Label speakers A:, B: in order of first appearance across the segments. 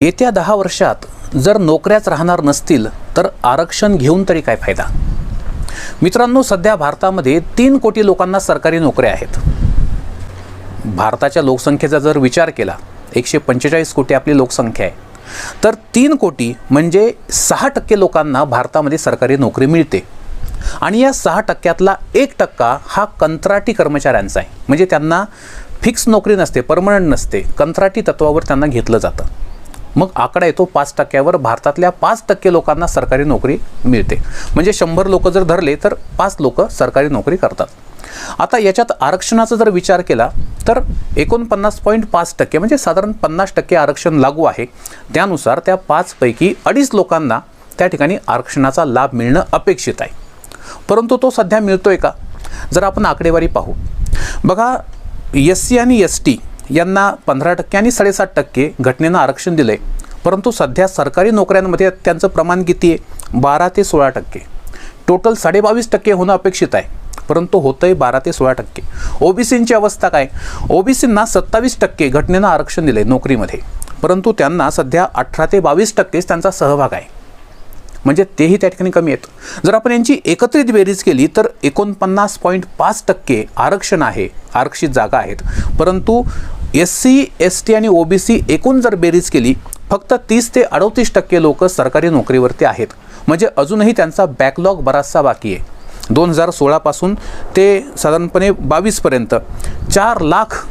A: येत्या 10 वर्षात जर नोकऱ्याच राहणार नसतील तर आरक्षण घेऊन तरी काय फायदा। मित्रांनो, सध्या भारतामध्ये 3 कोटी लोकांना सरकारी नोकऱ्या आहेत। भारताच्या लोकसंख्येचा जर विचार केला, 145 कोटी आपली लोकसंख्या आहे, तर 3 कोटी म्हणजे 6% लोकांना भारतामध्ये सरकारी नोकरी मिळते। आणि या 6%तला 1% हा कंत्राटी कर्मचाऱ्यांचा आहे, म्हणजे त्यांना फिक्स नोकरी नसते, परमनंट नसते, कंत्राटी तत्वावर त्यांना घेतलं जातं। मग आकडा येतो 5%वर। भारतातल्या 5% लोकांना सरकारी नोकरी मिळते, म्हणजे 100 लोक जर धरले तर 5 लोक सरकारी नोकरी करतात। आता याच्यात आरक्षणाचा जर विचार केला तर 49.5% म्हणजे साधारण 50% आरक्षण लागू आहे। त्यानुसार त्या 5 पैकी 2.5 लोकांना त्या ठिकाणी आरक्षणाचा लाभ मिळणं अपेक्षित आहे। परंतु तो सध्या मिळतोय का? जर आपण आकडेवारी पाहू, बघा, SC आणि ST यांना 15% आणि 7.5% घटनेनं आरक्षण दिलंय, परंतु सध्या सरकारी नोकऱ्यांमध्ये त्यांचं प्रमाण किती आहे? 12 ते 16%। टोटल 22.5% होणं अपेक्षित आहे, परंतु होतंय 12 ते 16%। OBCची अवस्था काय? OBCंना 27% घटनेनं आरक्षण दिलंय नोकरीमध्ये, परंतु त्यांना सध्या 18 ते 22% त्यांचा सहभाग आहे, म्हणजे तेही त्या ठिकाणी कमी आहेत। जर आपण यांची एकत्रित बेरीज केली तर 49.5% आरक्षण आहे, आरक्षित जागा आहेत, परंतु SC, ST आणि OBC एकूण जर बेरीज केली फक्त 30 ते 38% लोक सरकारी नोकरीवरती आहेत, म्हणजे अजूनही त्यांचा बॅकलॉग बराचसा बाकी आहे। 2016 पासून ते साधारणपणे 22 पर्यंत 4 लाख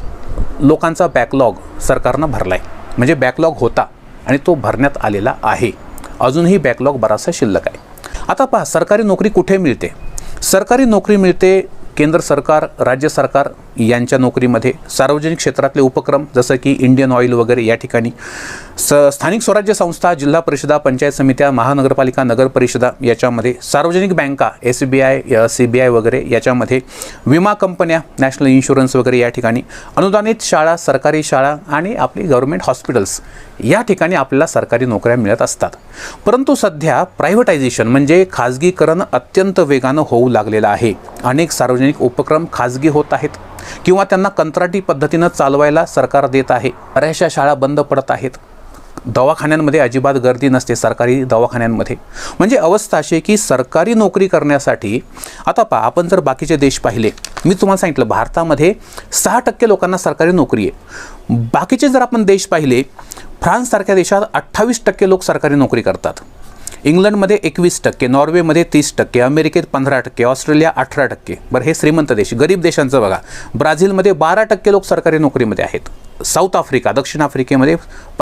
A: लोकांचा बॅकलॉग सरकारनं भरला आहे, म्हणजे बॅकलॉग होता आणि तो भरण्यात आलेला आहे। अजूनही बॅकलॉग बराचसा शिल्लक आहे। आता पहा, सरकारी नोकरी कुठे मिळते? सरकारी नोकरी मिळते केंद्र सरकार, राज्य सरकार यांच्या नोकरीमध्ये, सार्वजनिक क्षेत्रातले उपक्रम जसं की इंडियन ऑइल वगैरे या ठिकाणी, स्थानिक स्वराज्य संस्था, जिल्हा परिषदा, पंचायत समित्या, महानगरपालिका, नगर परिषदा याच्यामध्ये, सार्वजनिक बँका, SBI, CBI वगैरे याच्यामध्ये, विमा कंपन्या, नॅशनल इन्शुरन्स वगैरे या ठिकाणी, अनुदानित शाळा, सरकारी शाळा आणि आपली गव्हर्नमेंट हॉस्पिटल्स या ठिकाणी आपल्याला सरकारी नोकऱ्या मिळत असतात। परंतु सध्या प्रायव्हेटायझेशन म्हणजे खाजगीकरण अत्यंत वेगानं होऊ लागलेलं आहे। अनेक सार्वजनिक उपक्रम खाजगी होत आहेत किंवा त्यांना कंत्राटी पद्धतीनं चालवायला सरकार देत आहे। बऱ्याचशा शाळा बंद पडत आहेत, दवाखान्यांमध्ये अजिबात गर्दी नसते सरकारी दवाखान्यांमध्ये। म्हणजे अवस्था अशी आहे की सरकारी नोकरी करण्यासाठी, आता पहा, आपण जर बाकीचे देश पाहिले, मी तुम्हाला सांगितलं भारतामध्ये 6% लोकांना सरकारी नोकरी आहे। बाकीचे जर आपण देश पाहिले, फ्रान्ससारख्या देशात 28% लोक सरकारी नोकरी करतात, इंग्लंडमध्ये 21%, नॉर्वेमध्ये 30%, अमेरिकेत 15%, ऑस्ट्रेलिया 18%। बरं, हे श्रीमंत देश। गरीब देशांचं बघा, ब्राझीलमध्ये 12% लोक सरकारी नोकरीमध्ये आहेत, साऊथ आफ्रिका, दक्षिण आफ्रिकेमध्ये